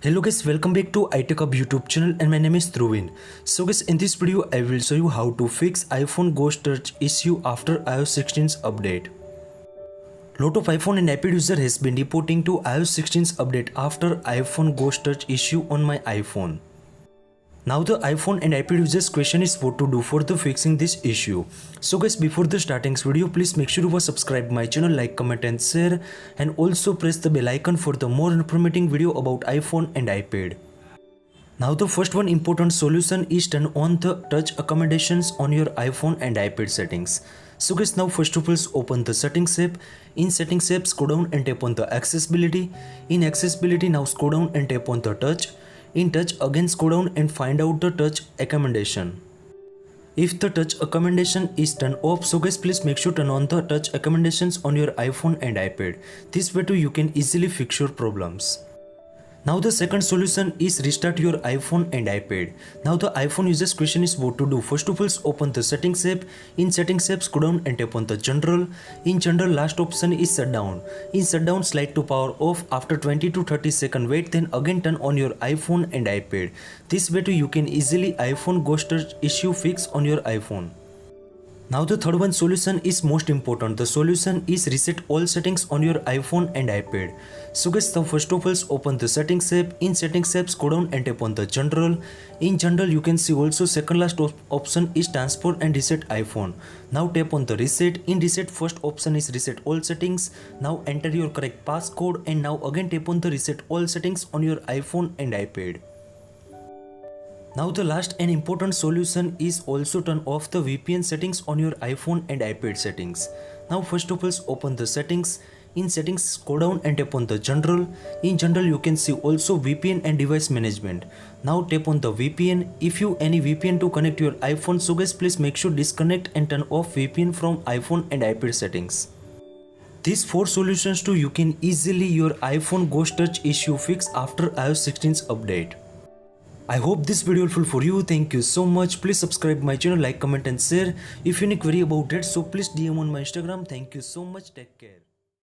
Hello guys, welcome back to iTechHub YouTube channel and my name is Dhruvin. So guys, in this video I will show you how to fix iPhone ghost touch issue after iOS 16's update. Lot of iPhone and iPad user has been reporting to iOS 16's update after iPhone ghost touch issue on my iPhone. Now the iPhone and iPad users question is what to do for the fixing this issue. So guys, before the starting this video, please make sure you subscribe my channel, like, comment and share, and also press the bell icon for the more informative video about iPhone and iPad. Now the first one important solution is turn on the touch accommodations on your iPhone and iPad settings. So guys, now first of all open the settings app. In settings app, scroll down and tap on the accessibility. In accessibility, now scroll down and tap on the touch. In touch, again scroll down and find out the touch accommodation. If the touch accommodation is turned off, so guys, please make sure turn on the touch accommodations on your iPhone and iPad. This way too you can easily fix your problems. Now the second solution is restart your iPhone and iPad. Now the iPhone users question is what to do. First of all, open the settings app. In settings app, scroll down and tap on the general. In general, last option is shutdown. In shutdown, slide to power off. After 20 to 30 second wait, then again turn on your iPhone and iPad. This way too you can easily iPhone ghost touch issue fix on your iPhone. Now the third one solution is most important. The solution is reset all settings on your iPhone and iPad. So guys, now first of all open the settings app. In settings app, scroll down and tap on the general. In general, you can see also second last option is transfer and reset iPhone. Now tap on the reset. In reset, first option is reset all settings. Now enter your correct passcode and now again tap on the reset all settings on your iPhone and iPad. Now the last and important solution is also turn off the VPN settings on your iPhone and iPad settings. Now first of all open the settings. In settings, scroll down and tap on the general. In general, you can see also VPN and device management. Now tap on the VPN. If you any VPN to connect your iPhone, so guys, please make sure disconnect and turn off VPN from iPhone and iPad settings. These 4 solutions too you can easily your iPhone ghost touch issue fix after iOS 16's update. I hope this video helpful for you. Thank you so much. Please subscribe my channel, like, comment and share. If you need query about it, so please DM on my Instagram. Thank you so much. Take care.